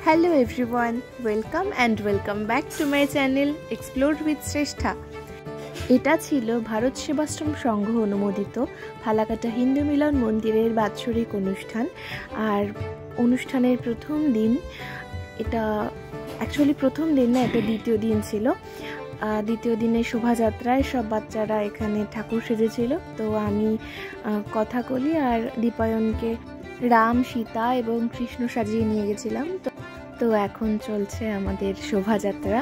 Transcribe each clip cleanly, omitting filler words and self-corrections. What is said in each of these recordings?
Hello everyone, welcome and welcome back to my channel Explore with Shrestha। এটা ছিল ভারত সেবাশ্রম সংঘ অনুমোদিত ফালাকাটা হিন্দু মিলন মন্দিরের বাৎসরিক অনুষ্ঠান। আর অনুষ্ঠানের প্রথম দিন, এটা অ্যাকচুয়ালি প্রথম দিন না, এটা দ্বিতীয় দিন ছিল। দ্বিতীয় দিনে শোভাযাত্রায় সব বাচ্চারা এখানে ঠাকুর সেজেছিল। তো আমি কথাকলি আর দীপায়নকে রাম, সীতা এবং কৃষ্ণ সাজিয়ে নিয়ে গেছিলাম। তো এখন চলছে আমাদের শোভাযাত্রা,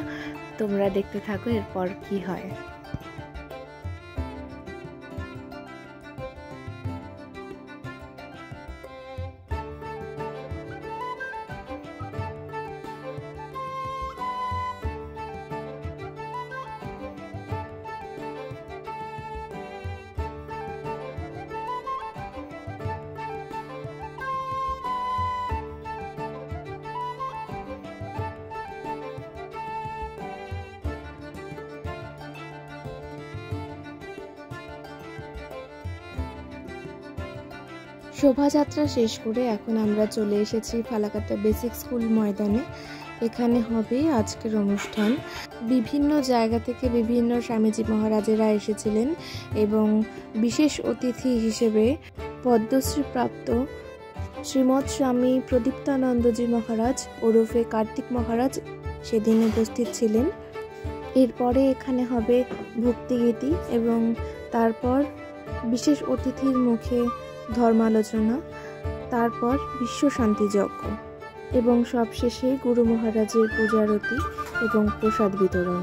তোমরা দেখতে থাকো এরপর কি হয়। শোভাযাত্রা শেষ করে এখন আমরা চলে এসেছি ফালাকাটা বেসিক স্কুল ময়দানে। এখানে হবে আজকের অনুষ্ঠান। বিভিন্ন জায়গা থেকে বিভিন্ন স্বামীজি মহারাজেরা এসেছিলেন এবং বিশেষ অতিথি হিসেবে পদ্মশ্রী প্রাপ্ত শ্রীমৎ স্বামী প্রদীপ্তানন্দজি মহারাজ ওরফে কার্তিক মহারাজ সেদিন উপস্থিত ছিলেন। এরপরে এখানে হবে ভক্তিগীতি এবং তারপর বিশেষ অতিথির মুখে ধর্মালোচনা, তারপর বিশ্ব শান্তি যজ্ঞ এবং সবশেষে গুরু মহারাজের পূজারতি এবং প্রসাদ বিতরণ।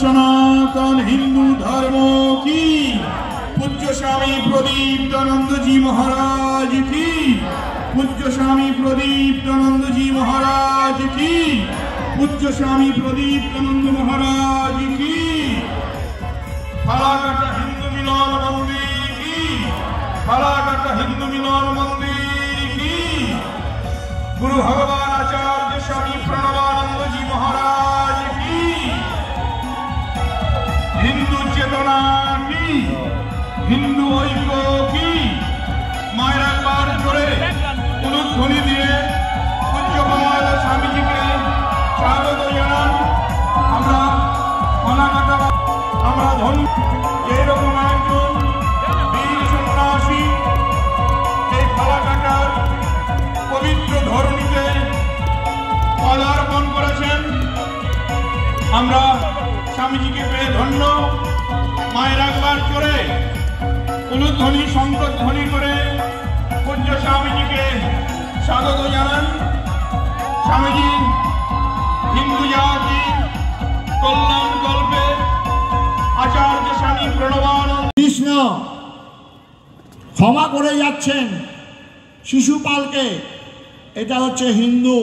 सनातन हिंदू धर्म की पूज्य स्वामी प्रदीप्तानंद जी महाराज की, पूज्य स्वामी प्रदीप्तानंद जी महाराज की, पूज्य स्वामी प्रदीप्तानंद महाराज की, फालाकाटा हिंदू मिलन मंदिर की, फालाकाटा हिंदू मिलन मंदिर की, गुरु भगवान आचार्य स्वामी प्रणवानंद जी महाराज की, हिंदू चेतना की, हिंदू ऐक्य की मायरा पार करे उलुध्वनि दिए पूज्यपाद स्वामीजीके स्वागत জানান। আমরা ফালাকাটা আমরা ধন্য এরকম একজন বীর সন্ন্যাসী এই ফালাকাটার পবিত্র ধরণীতে পদার্পণ করেছেন। আমরা স্বামীজিকে পেয়ে ধন্য। মায়ের একবার করে উলুধ্বনি শঙ্করধ্বনি করে পূজ্য স্বামীজিকে স্বাগত জানান। স্বামীজি হিন্দু জাতি কল্যাণ কল্পে আচার্য স্বামী প্রণবানন্দ কৃষ্ণ ক্ষমা করে যাচ্ছেন শিশুপালকে, এটা হচ্ছে হিন্দু।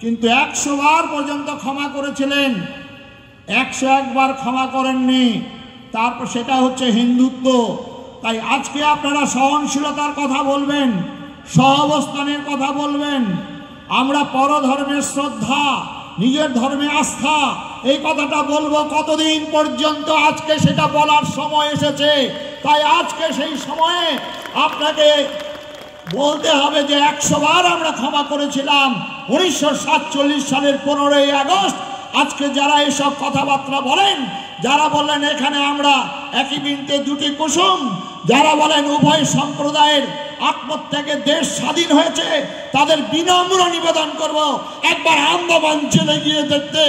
কিন্তু 100 বার পর্যন্ত ক্ষমা করেছিলেন, 101 বার ক্ষমা করেননি, তারপর সেটা হচ্ছে হিন্দুত্ব। তাই আজকে আপনারা সহনশীলতার কথা বলবেন, সহাবস্থানের কথা বলবেন। আমরা পরধর্মের শ্রদ্ধা, নিজের ধর্মে আস্থা, এই কথাটা বলবো কতদিন পর্যন্ত, আজকে সেটা বলার সময় এসেছে। তাই আজকে সেই সময়ে আপনাকে বলতে হবে যে 100 বার আমরা ক্ষমা করেছিলাম 1947 সালের 15ই আগস্ট। আজকে যারা এসব কথাবার্তা বলেন, যারা বলেন এখানে আমরা একই বৃন্তে দুটি কুসুম, যারা বলেন উভয় সম্প্রদায়ের আত্মত্যাগে দেশ স্বাধীন হয়েছে, তাদের বিনম্র নিবেদন করব একবার আন্দামান জেলে গিয়ে দেখতে।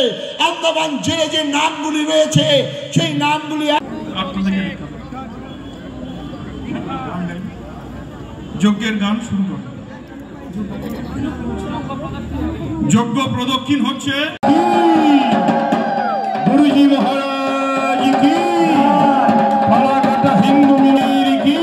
আন্দামান জেলে যে নামগুলি রয়েছে সেই নামগুলি যজ্ঞের গান শুরু করো। যজ্ঞ প্রদক্ষিণ হচ্ছে গুরুজি মহারাজ কি, ফালাকাটা হিন্দু মিলির কি।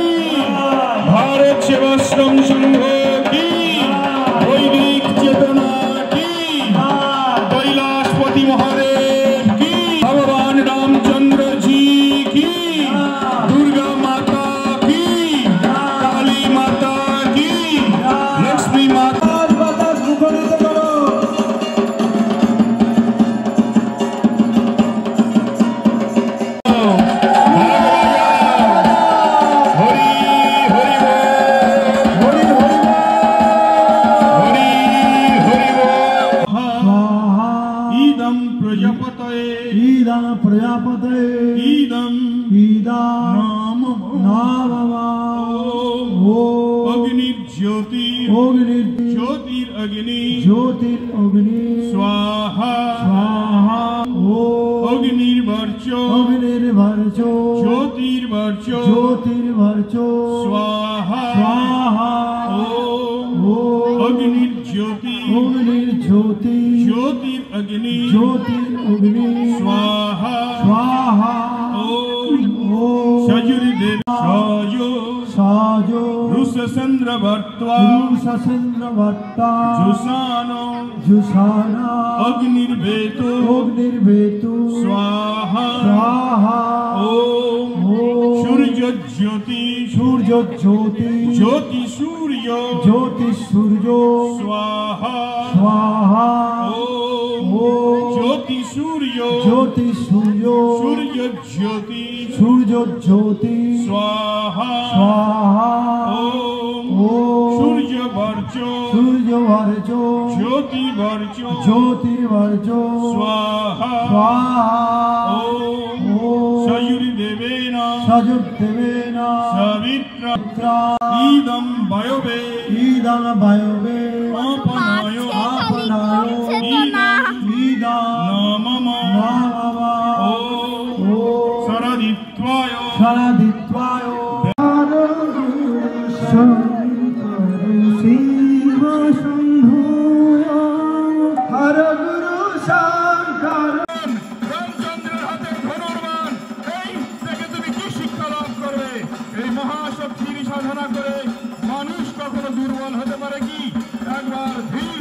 অগ্নির্জ্যোতি জ্যোতিরগ্নি স্বাহা অগ্নির্বর্চ জ্যোতির্বর্চ স্বাহা অগ্নির্জ্যোতি জ্যোতিরগ্নি স্বাহা সজুর্দেব সাজো রুষচন্দ্রবর্ত্বা জুষানো অগ্নির্বেতু স্বাহা ওম সূর্যজ্যোতি জ্যোতি সূর্য স্বাহা ওম জ্যোতি সূর্য সূর্যজ্যোতি স্বাহা ওম সূর্যবর্চ জ্যোতির্বর্চ স্বাহা ওম সযুর্দেবেন সবিত্রা ইদং বায়বে আপনায় নমঃ ওম সরদিত্বায় রামচন্দ্রের হাতে ধনুর্বাণ, এই থেকে তুমি কি শিক্ষা লাভ করবে? এই মহাশক্তির সাধনা করে মানুষ কখনো দুর্বল হতে পারে কি? একবার ধীর